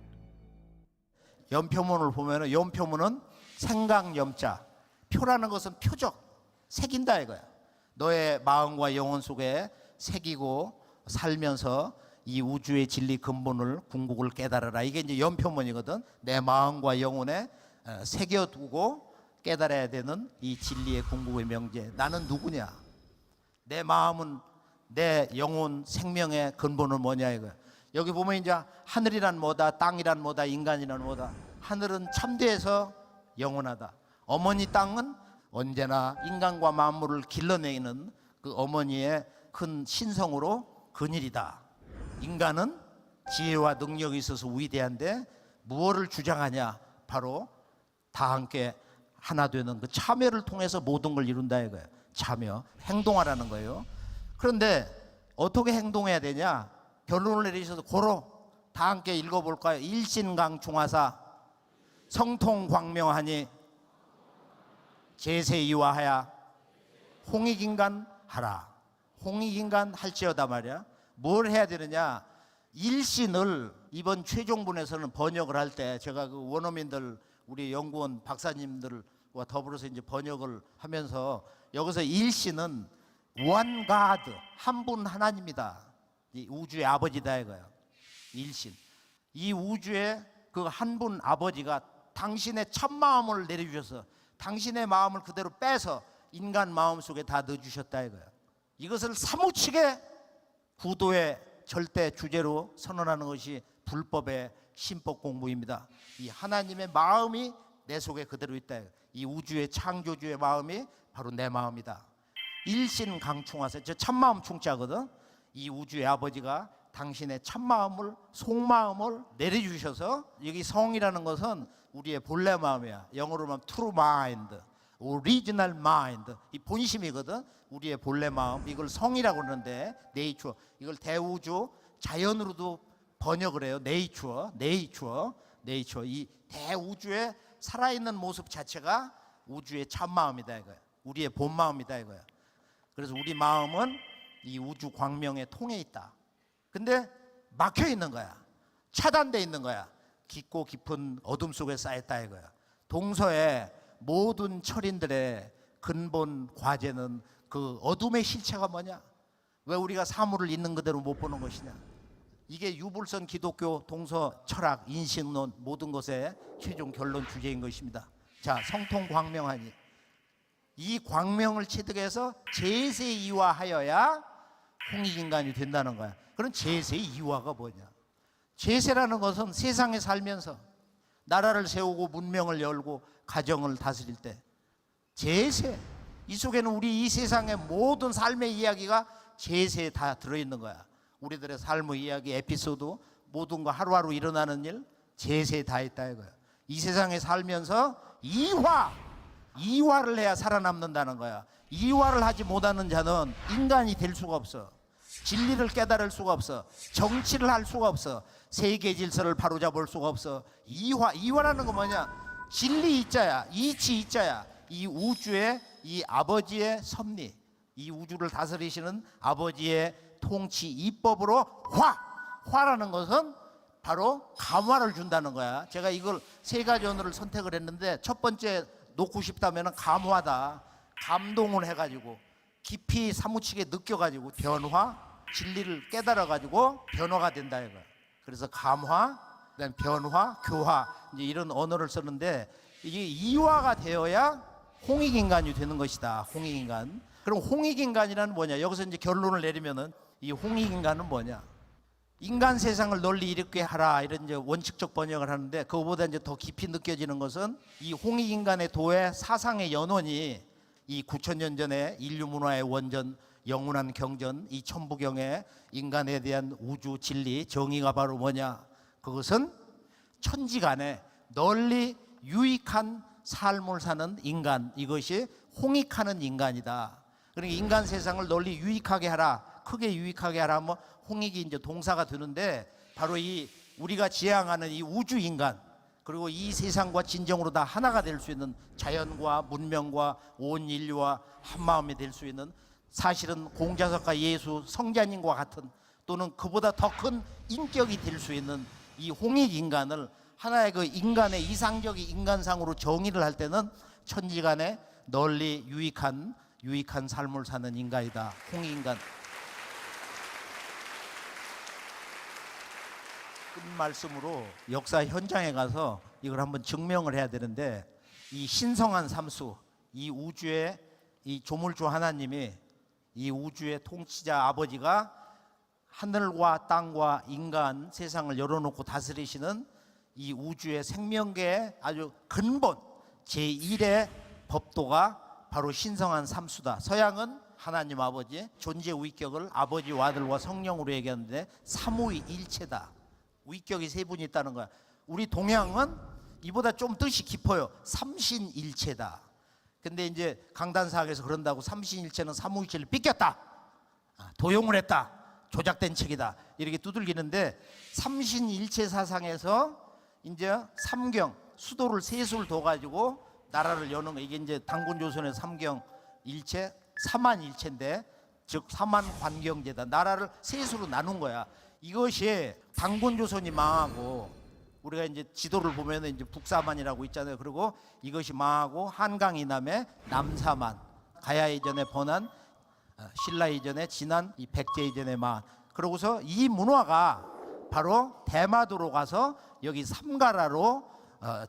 연표문을 보면은 연표문은 생강염자, 표라는 것은 표적, 새긴다 이거야. 너의 마음과 영혼 속에 새기고 살면서 이 우주의 진리 근본을 궁극을 깨달아라. 이게 이제 연표문이거든. 내 마음과 영혼에 새겨두고 깨달아야 되는 이 진리의 궁극의 명제. 나는 누구냐? 내 마음은, 내 영혼 생명의 근본은 뭐냐 이거야. 여기 보면 이제 하늘이란 뭐다, 땅이란 뭐다, 인간이란 뭐다. 하늘은 참되어서 영원하다. 어머니 땅은 언제나 인간과 만물을 길러내는 그 어머니의 큰 신성으로 근일이다. 인간은 지혜와 능력이 있어서 위대한데 무엇을 주장하냐? 바로 다 함께 하나 되는 그 참여를 통해서 모든 걸 이룬다 이거예요. 참여, 행동하라는 거예요. 그런데 어떻게 행동해야 되냐? 결론을 내리셔서 고로 다 함께 읽어볼까요? 일신강충하사 성통광명하니 제세이화하야 홍익인간 하라. 홍익인간 할지어다 말이야. 뭘 해야 되느냐? 일신을 이번 최종본에서는 번역을 할 때 제가 그 원어민들 우리 연구원 박사님들과 더불어서 이제 번역을 하면서 여기서 일신은 one God, 한 분 하나님이다. 이 우주의 아버지다 이거예요. 일신. 이 우주의 그 한 분 아버지가 당신의 첫 마음을 내려주셔서 당신의 마음을 그대로 빼서 인간 마음 속에 다 넣어주셨다 이거예요. 이것을 사무치게 구도의 절대 주제로 선언하는 것이 불법의 신법 공부입니다. 이 하나님의 마음이 내 속에 그대로 있다. 이 우주의 창조주의 마음이 바로 내 마음이다. 일신강충하세. 저 참마음 충자거든. 이 우주의 아버지가 당신의 참마음을, 속마음을 내려주셔서, 여기 성이라는 것은 우리의 본래 마음이야. 영어로 하면 true mind, original mind, 이 본심이거든. 우리의 본래 마음, 이걸 성이라고 그러는데, 네이처, 이걸 대우주 자연으로도 번역을 해요. 네이처. 이 대우주의 살아있는 모습 자체가 우주의 참마음이다 이거야. 우리의 본마음이다 이거야. 그래서 우리 마음은 이 우주 광명의 통에 있다. 근데 막혀 있는 거야. 차단돼 있는 거야. 깊고 깊은 어둠 속에 쌓였다 이거야. 동서의 모든 철인들의 근본 과제는 그 어둠의 실체가 뭐냐? 왜 우리가 사물을 있는 그대로 못 보는 것이냐? 이게 유불선 기독교 동서 철학 인식론 모든 것의 최종 결론 주제인 것입니다. 자, 성통 광명하니, 이 광명을 체득해서 제세이화하여야 홍익인간이 된다는 거야. 그럼 제세이화가 뭐냐? 제세라는 것은 세상에 살면서 나라를 세우고 문명을 열고 가정을 다스릴 때, 제세, 이 속에는 우리 이 세상의 모든 삶의 이야기가 제세에 다 들어있는 거야. 우리들의 삶의 이야기, 에피소드, 모든 거 하루하루 일어나는 일, 제세에 다 있다 이거야. 이 세상에 살면서 이화를 해야 살아남는다는 거야. 이화를 하지 못하는 자는 인간이 될 수가 없어. 진리를 깨달을 수가 없어. 정치를 할 수가 없어. 세계 질서를 바로잡을 수가 없어. 이화라는 건 뭐냐? 진리 이자야, 이치 이자야. 이 우주의 이 아버지의 섭리, 이 우주를 다스리시는 아버지의 통치 이법으로 화라는 것은 바로 감화를 준다는 거야. 제가 이걸 세 가지 언어를 선택을 했는데, 첫 번째 놓고 싶다면 감화다. 감동을 해가지고 깊이 사무치게 느껴가지고 변화, 진리를 깨달아가지고 변화가 된다 이거야. 그래서 감화, 그다음 변화, 교화, 이제 이런 언어를 쓰는데, 이게 이화가 되어야 홍익인간이 되는 것이다. 홍익인간. 그럼 홍익인간이라는 뭐냐? 여기서 이제 결론을 내리면은, 이 홍익인간은 뭐냐? 인간 세상을 널리 일으키게 하라, 이런 이제 원칙적 번역을 하는데, 그거보다 이제 더 깊이 느껴지는 것은 이 홍익인간의 도의 사상의 연원이 이 9,000년 전에 인류 문화의 원전, 영원한 경전, 이 천부경의 인간에 대한 우주 진리 정의가 바로 뭐냐? 그것은 천지간에 널리 유익한 삶을 사는 인간, 이것이 홍익하는 인간이다. 그러니까 인간 세상을 널리 유익하게 하라, 크게 유익하게 하라 하면 홍익이 이제 동사가 되는데, 바로 이 우리가 지향하는 이 우주 인간, 그리고 이 세상과 진정으로 다 하나가 될 수 있는 자연과 문명과 온 인류와 한 마음이 될 수 있는, 사실은 공자석과 예수, 성자님과 같은, 또는 그보다 더 큰 인격이 될 수 있는 이 홍익 인간을 하나의 그 인간의 이상적인 인간상으로 정의를 할 때는 천지간에 널리 유익한 삶을 사는 인간이다. 홍익인간. 끝 말씀으로 역사 현장에 가서 이걸 한번 증명을 해야 되는데, 이 신성한 삼수, 이 우주의 이 조물주 하나님이, 이 우주의 통치자 아버지가 하늘과 땅과 인간 세상을 열어놓고 다스리시는 이 우주의 생명계의 아주 근본 제1의 법도가 바로 신성한 삼수다. 서양은 하나님 아버지의 존재 위격을 아버지와 아들과 성령으로 얘기하는데, 삼위일체다. 위격이 세 분이 있다는 거야. 우리 동양은 이보다 좀 뜻이 깊어요. 삼신일체다. 근데 이제 강단사학에서 그런다고 삼신일체는 삼위일체를 삐꼈다, 도용을 했다, 조작된 책이다, 이렇게 두들기는데, 삼신일체 사상에서 이제 삼경, 수도를 세수를 둬가지고 나라를 여는 거, 이게 이제 단군조선의 삼경일체, 삼한일체인데, 즉 삼한관경제다. 나라를 세수로 나눈 거야. 이것이 단군조선이 망하고, 우리가 이제 지도를 보면 이제 북사만이라고 있잖아요. 그리고 이것이 망하고 한강 이남에 남사만, 가야 이전에 번한, 신라 이전에 진한, 이 백제 이전에 망한. 그러고서 이 문화가 바로 대마도로 가서 여기 삼가라로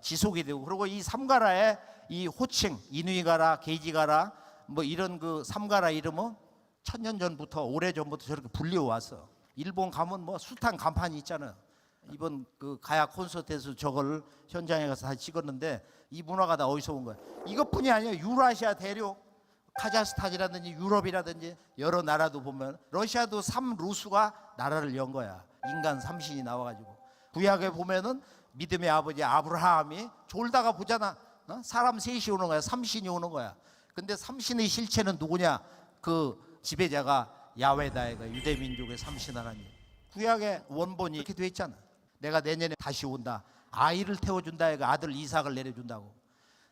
지속이 되고, 그리고 이 삼가라의 이 호칭, 이누이가라, 게이지가라, 뭐 이런 그 삼가라 이름은 천년 전부터, 오래 전부터 저렇게 불려왔어. 일본 가면 뭐 숱한 간판이 있잖아요. 이번 그 가야 콘서트에서 저걸 현장에 가서 다 찍었는데 이 문화가 다 어디서 온 거야? 이것뿐이 아니에요. 유라시아 대륙, 카자흐스탄이라든지 유럽이라든지 여러 나라도 보면 러시아도 삼루수가 나라를 연 거야. 인간 삼신이 나와가지고 구약에 보면은 믿음의 아버지 아브라함이 졸다가 보잖아. 사람 셋이 오는 거야. 삼신이 오는 거야. 근데 삼신의 실체는 누구냐? 그 지배자가 야훼다. 이거 유대 민족의 삼신 하나님. 구약의 원본이 이렇게 돼 있잖아. 내가 내년에 다시 온다. 아이를 태워준다. 이거 아들 이삭을 내려준다고.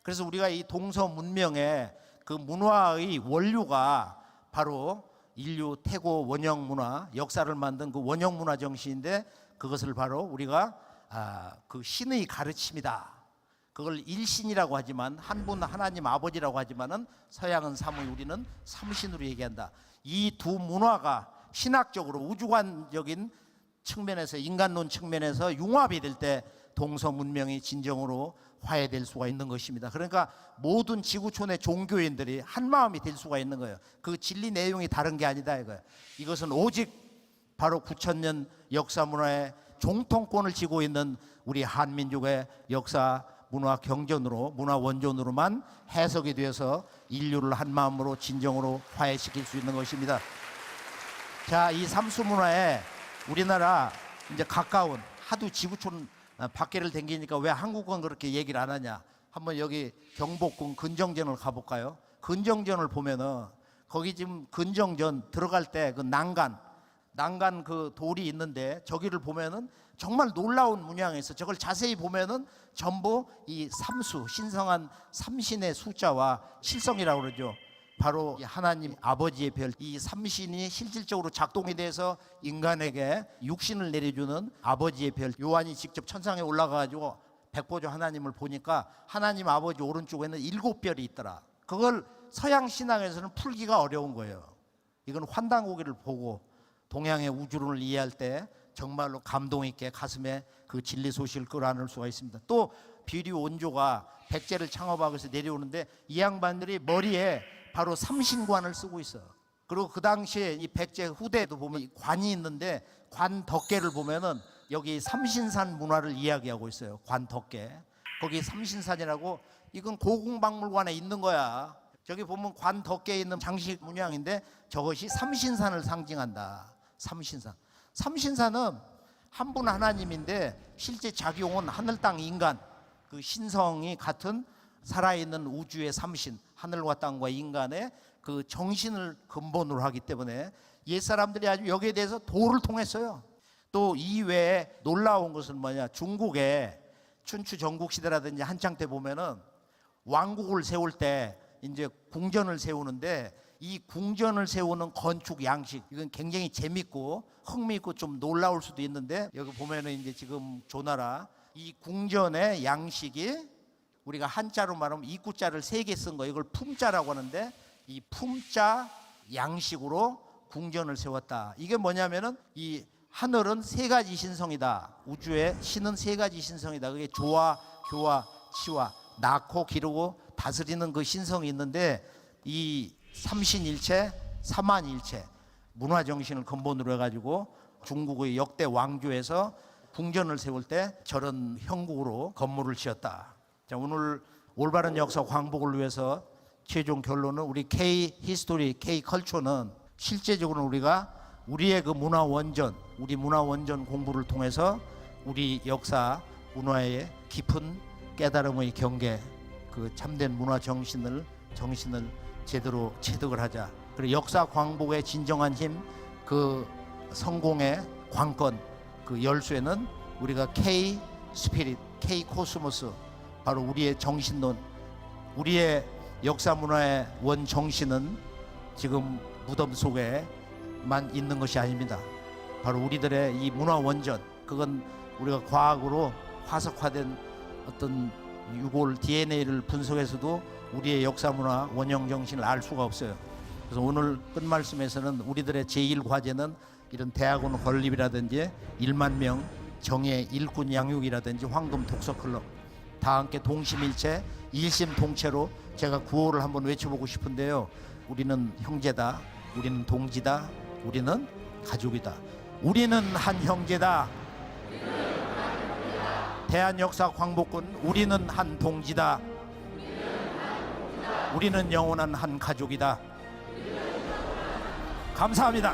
그래서 우리가 이 동서 문명의 그 문화의 원류가 바로 인류 태고 원형 문화, 역사를 만든 그 원형 문화 정신인데 그것을 바로 우리가 그 신의 가르침이다. 그걸 일신이라고 하지만 한 분 하나님 아버지라고 하지만은 서양은 삼의 우리는 삼신으로 얘기한다. 이 두 문화가 신학적으로 우주관적인 측면에서 인간론 측면에서 융합이 될 때 동서 문명이 진정으로 화해될 수가 있는 것입니다. 그러니까 모든 지구촌의 종교인들이 한 마음이 될 수가 있는 거예요. 그 진리 내용이 다른 게 아니다 이거예요. 이것은 오직 바로 9,000년 역사 문화의 종통권을 쥐고 있는 우리 한민족의 역사 문화 경전으로 문화 원전으로만 해석이 되어서 인류를 한 마음으로 진정으로 화해시킬 수 있는 것입니다. 자, 이 삼수 문화에 우리나라 이제 가까운 하도 지구촌 밖에를 댕기니까 왜 한국은 그렇게 얘기를 안 하냐? 한번 여기 경복궁 근정전을 가볼까요? 근정전을 보면은 거기 지금 근정전 들어갈 때 그 난간 그 돌이 있는데 저기를 보면은 정말 놀라운 문양에서 저걸 자세히 보면은 전부 이 삼수 신성한 삼신의 숫자와 칠성이라고 그러죠. 바로 하나님 아버지의 별 이 삼신이 실질적으로 작동이 돼서 인간에게 육신을 내려주는 아버지의 별. 요한이 직접 천상에 올라가가지고 백보조 하나님을 보니까 하나님 아버지 오른쪽에는 7별이 있더라. 그걸 서양 신앙에서는 풀기가 어려운 거예요. 이건 환단고기를 보고 동양의 우주론을 이해할 때 정말로 감동 있게 가슴에 그 진리 소식을 끌어안을 수가 있습니다. 또 비류 원조가 백제를 창업하고 해서 내려오는데 이 양반들이 머리에 바로 삼신관을 쓰고 있어요. 그리고 그 당시에 이 백제 후대도 보면 관이 있는데 관 덕계를 보면은 여기 삼신산 문화를 이야기하고 있어요. 관 덕계. 거기 삼신산이라고 이건 고궁박물관에 있는 거야. 저기 보면 관 덕계에 있는 장식 문양인데 저것이 삼신산을 상징한다. 삼신산. 삼신산은 한 분 하나님인데 실제 작용은 하늘 땅 인간 그 신성이 같은 살아있는 우주의 삼신 하늘과 땅과 인간의 그 정신을 근본으로 하기 때문에 옛사람들이 아주 여기에 대해서 도를 통했어요. 또 이외에 놀라운 것은 뭐냐, 중국의 춘추 전국시대라든지 한창 때 보면은 왕국을 세울 때 이제 궁전을 세우는데 이 궁전을 세우는 건축 양식 이건 굉장히 재밌고 흥미있고 좀 놀라울 수도 있는데 여기 보면은 이제 지금 조나라 이 궁전의 양식이 우리가 한자로 말하면 입구자를 3개 쓴 거 이걸 품자라고 하는데 이 품자 양식으로 궁전을 세웠다. 이게 뭐냐면은 이 하늘은 3가지 신성이다. 우주의 신은 3가지 신성이다. 그게 조와 교와 치와 낳고 기르고 다스리는 그 신성이 있는데 이 삼신일체 삼한일체 문화 정신을 근본으로 해가지고 중국의 역대 왕조에서 궁전을 세울 때 저런 형국으로 건물을 지었다. 자, 오늘 올바른 역사 광복을 위해서 최종 결론은 우리 K 히스토리, K 컬처는 실제적으로 우리가 우리의 그 문화 원전, 우리 문화 원전 공부를 통해서 우리 역사 문화의 깊은 깨달음의 경계, 그 참된 문화 정신을 제대로 체득을 하자. 그리고 역사 광복의 진정한 힘, 그 성공의 관건, 그 열쇠는 우리가 K 스피릿, K 코스모스, 바로 우리의 정신론, 우리의 역사 문화의 원 정신은 지금 무덤 속에만 있는 것이 아닙니다. 바로 우리들의 이 문화 원전, 그건 우리가 과학으로 화석화된 어떤 유골 DNA를 분석해서도 우리의 역사 문화 원형 정신을 알 수가 없어요. 그래서 오늘 끝말씀에서는 우리들의 제1과제는 이런 대학원 건립이라든지 1만 명 정예 일꾼 양육이라든지 황금 독서클럽 다 함께 동심일체 일심동체로 제가 구호를 한번 외쳐보고 싶은데요. 우리는 형제다, 우리는 동지다, 우리는 가족이다, 우리는 한 형제다, 대한역사 광복군 우리는 한 동지다. 우리는 영원한 한 가족이다. 감사합니다.